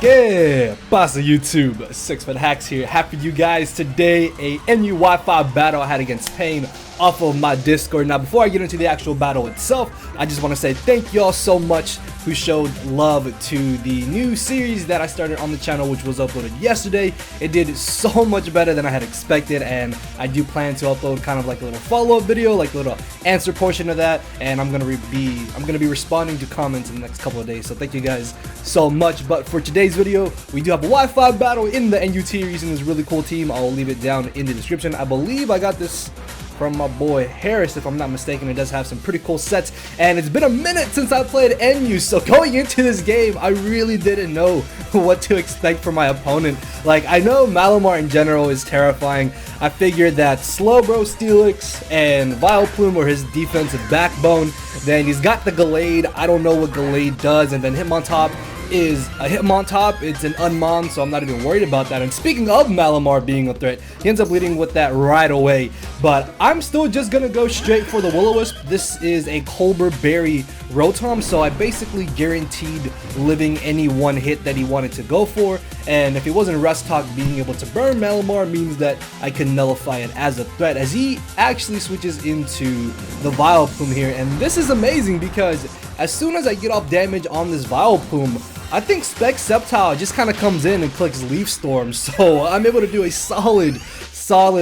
Que pasa YouTube? SixftHax here. Happy you guys today. A NU Wi-Fi battle I had against Pain off of my Discord. Now before I get into the actual battle itself, I just want to say thank y'all so much who showed love to the new series that I started on the channel, which was uploaded yesterday. It did so much better than I had expected, and I do plan to upload kind of like a little follow-up video, like a little answer portion of that, and I'm gonna be responding to comments in the next couple of days. So thank you guys so much. But for today's video, we do have a Wi-Fi battle in the NUT using this really cool team. I'll leave it down in the description. I believe I got this from my boy Harris, if I'm not mistaken. It does have some pretty cool sets, and it's been a minute since I played NU, so going into this game, I really didn't know what to expect from my opponent. Like, I know Malamar in general is terrifying. I figured that Slowbro, Steelix, and Vileplume were his defensive backbone. Then he's got the Gallade. I don't know what Gallade does, and then Hitmontop is a Hitmontop. It's an Unmon, so I'm not even worried about that. And speaking of Malamar being a threat, he ends up leading with that right away. But I'm still just gonna go straight for the Will-O-Wisp. This is a Colbur Berry Rotom, so I basically guaranteed living any one hit that he wanted to go for. And if he wasn't Rest Talk, being able to burn Malamar means that I can nullify it as a threat, as he actually switches into the Vileplume here. And this is amazing because as soon as I get off damage on this Vileplume, I think Sceptile just kind of comes in and clicks Leaf Storm, so I'm able to do a solid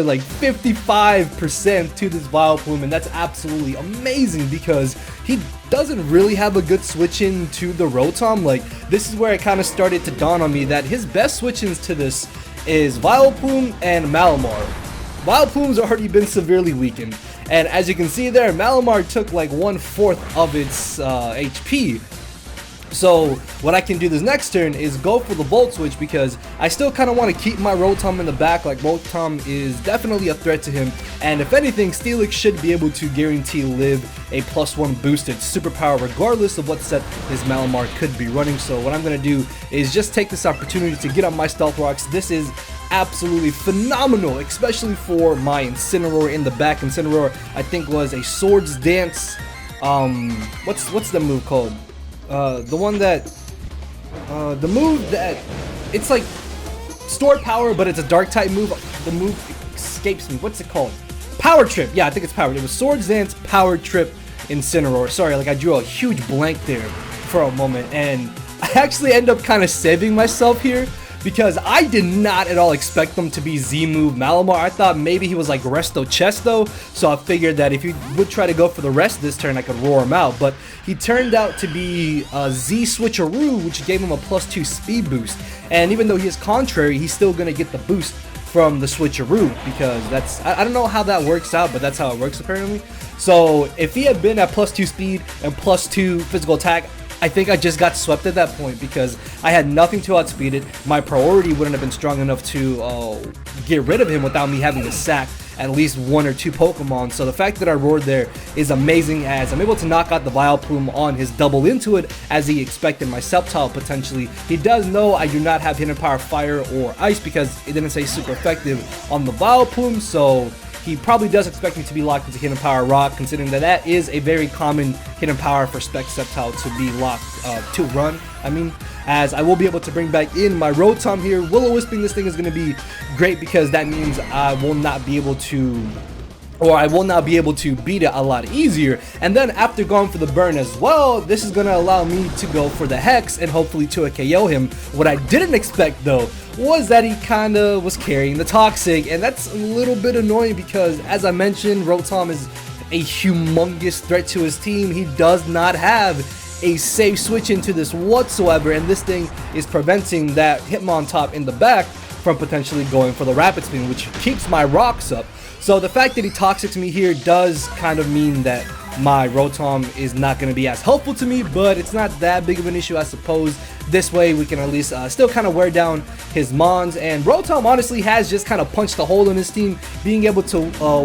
like 55% to this Vileplume, and that's absolutely amazing because he doesn't really have a good switch in to the Rotom. Like, this is where it kind of started to dawn on me that his best switch-ins to this is Vileplume and Malamar. Vileplume's already been severely weakened, and as you can see there, Malamar took like 1/4 of its HP. So what I can do this next turn is go for the Volt Switch because I still kind of want to keep my Rotom in the back. Like, Rotom is definitely a threat to him, and if anything, Steelix should be able to guarantee live a +1 boosted superpower regardless of what set his Malamar could be running. So what I'm going to do is just take this opportunity to get on my Stealth Rocks. This is absolutely phenomenal, especially for my Incineroar in the back. Incineroar, I think, was a Swords Dance. What's the move called? The one that, the move that, it's like Store Power, but it's a Dark type move. The move escapes me. What's it called? Power Trip. Yeah, I think it's Power. It was Swords Dance, Power Trip, Incineroar. Sorry, like I drew a huge blank there for a moment, and I actually end up kind of saving myself here because I did not at all expect them to be Z-move Malamar. I thought maybe he was like Resto Chesto, so I figured that if he would try to go for the rest this turn, I could roar him out. But he turned out to be Z Switcheroo, which gave him a +2 speed boost. And even though he is contrary, he's still gonna get the boost from the Switcheroo because that's, I don't know how that works out, but that's how it works apparently. So if he had been at +2 speed and +2 physical attack, I think I just got swept at that point because I had nothing to outspeed it. My priority wouldn't have been strong enough to get rid of him without me having to sack at least 1 or 2 Pokemon. So the fact that I roared there is amazing, as I'm able to knock out the Vileplume on his double into it as he expected my Sceptile potentially. He does know I do not have Hidden Power Fire or Ice because it didn't say super effective on the Vileplume, so he probably does expect me to be locked into Hidden Power Rock, considering that that is a very common hidden power for Sceptile to be locked, to run, as I will be able to bring back in my Rotom here. Will-O-Wisping this thing is going to be great because that means I will not be able to beat it a lot easier. And then after going for the burn as well, this is going to allow me to go for the Hex and hopefully to KO him. What I didn't expect though was that he kind of was carrying the Toxic, and that's a little bit annoying because, as I mentioned, Rotom is a humongous threat to his team. He does not have a safe switch into this whatsoever, and this thing is preventing that Hitmontop in the back from potentially going for the Rapid Spin, which keeps my rocks up. So the fact that he Toxics me here does kind of mean that my Rotom is not going to be as helpful to me, but it's not that big of an issue, I suppose. This way we can at least still kind of wear down his Mons, and Rotom honestly has just kind of punched a hole in his team, being able to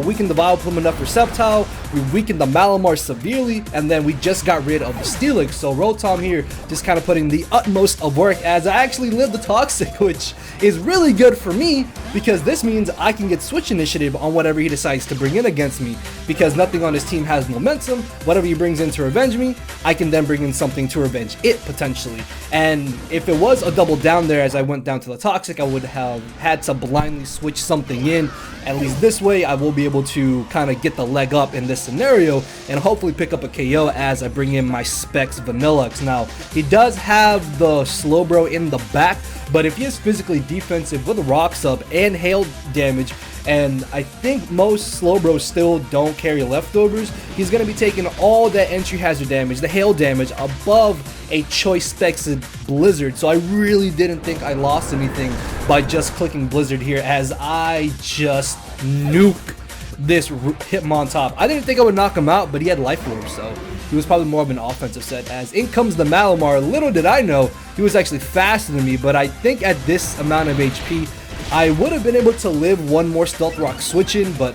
weaken the Vileplume enough for Sceptile. We weakened the Malamar severely, and then we just got rid of the Steelix. So Rotom here just kind of putting the utmost of work, as I actually live the Toxic, which is really good for me because this means I can get switch initiative on whatever he decides to bring in against me, because nothing on his team has momentum. Whatever he brings in to revenge me, I can then bring in something to revenge it potentially. And And if it was a double down there as I went down to the Toxic, I would have had to blindly switch something in. At least this way, I will be able to kind of get the leg up in this scenario and hopefully pick up a KO as I bring in my Specs Vanillux. Now, he does have the Slowbro in the back, but if he is physically defensive with Rocks up and hail damage, and I think most Slowbros still don't carry leftovers, he's going to be taking all that entry hazard damage, the hail damage, above a Choice Specs Blizzard. So I really didn't think I lost anything by just clicking Blizzard here, as I just nuke this Hitmontop. I didn't think I would knock him out, but he had Life Orb, so he was probably more of an offensive set. As in comes the Malamar. Little did I know he was actually faster than me, but I think at this amount of HP, I would have been able to live one more Stealth Rock switch in, but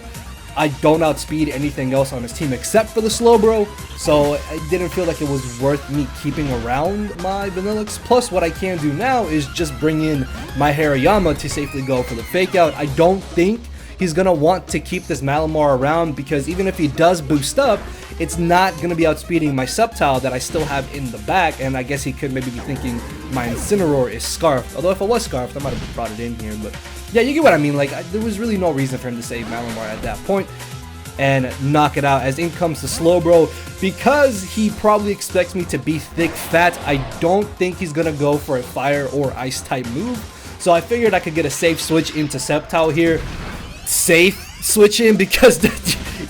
I don't outspeed anything else on his team except for the Slowbro, so I didn't feel like it was worth me keeping around my Vanillux. Plus, what I can do now is just bring in my Hariyama to safely go for the fake out. I don't think he's going to want to keep this Malamar around, because even if he does boost up, it's not going to be outspeeding my Sceptile that I still have in the back, and I guess he could maybe be thinking my Incineroar is Scarfed. Although if it was Scarfed, I might have brought it in here, but yeah, you get what I mean. Like, there was really no reason for him to save Malamar at that point and knock it out. As in comes the Slowbro. Because he probably expects me to be thick fat, I don't think he's going to go for a Fire or Ice type move. So I figured I could get a safe switch into Sceptile here. Safe switch in, because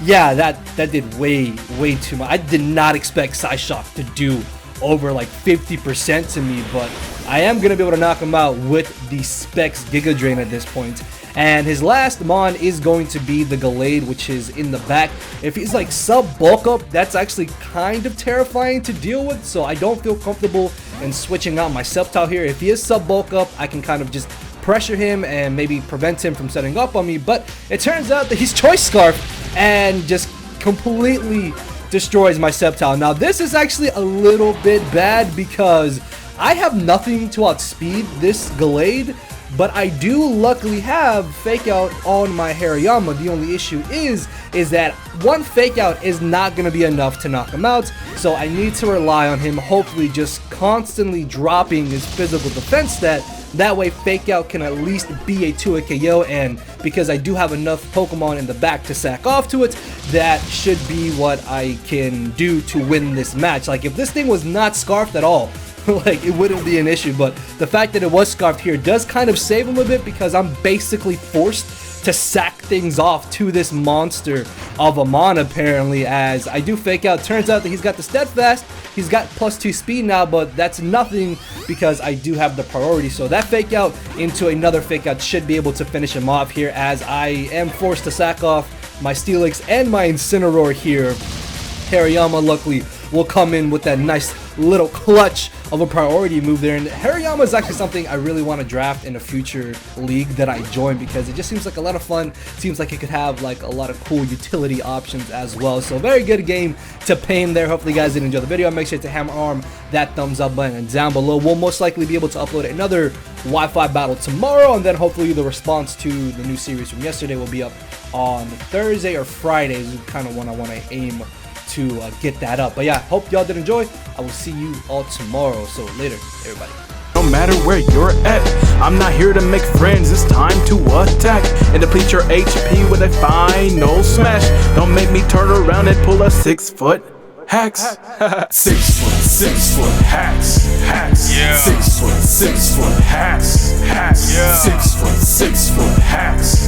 yeah, that did way too much. I did not expect Psyshock to do over like 50% to me, but I am going to be able to knock him out with the Specs Giga Drain at this point. And his last Mon is going to be the Gallade, which is in the back. If he's like sub bulk up, that's actually kind of terrifying to deal with, so I don't feel comfortable in switching out my Sceptile here. If he is sub bulk up, I can kind of just pressure him and maybe prevent him from setting up on me, but it turns out that he's Choice Scarf and just completely destroys my Sceptile. Now this is actually a little bit bad because I have nothing to outspeed this Gallade, but I do luckily have Fake Out on my Hariyama. The only issue is that one Fake Out is not going to be enough to knock him out, so I need to rely on him hopefully just constantly dropping his physical defense stat. That way Fake Out can at least be a 2-hit KO, and because I do have enough Pokemon in the back to sack off to it, that should be what I can do to win this match. Like, if this thing was not Scarfed at all, like, it wouldn't be an issue, but the fact that it was Scarfed here does kind of save him a bit, because I'm basically forced to sack things off to this monster of a Mon apparently, as I do Fake Out. Turns out that he's got the Steadfast, he's got +2 speed now, but that's nothing because I do have the priority. So that Fake Out into another Fake Out should be able to finish him off here, as I am forced to sack off my Steelix and my Incineroar here. Hariyama luckily will come in with that nice little clutch of a priority move there, and Hariyama is actually something I really want to draft in a future league that I join, because it just seems like a lot of fun. Seems like it could have like a lot of cool utility options as well. So very good game to Pain there. Hopefully you guys did enjoy the video. Make sure to hammer arm that thumbs up button, and down below we'll most likely be able to upload another Wi-Fi battle tomorrow, and then hopefully the response to the new series from yesterday will be up on Thursday or Friday is kind of when I want to aim to get that up. But yeah, hope y'all did enjoy. I will see you all tomorrow. So later, everybody. No matter where you're at, I'm not here to make friends, it's time to attack and deplete your HP with a final smash. Don't make me turn around and pull a 6-foot hacks. 6 foot hacks, yeah. 6 foot hacks, yeah. 6 foot hacks.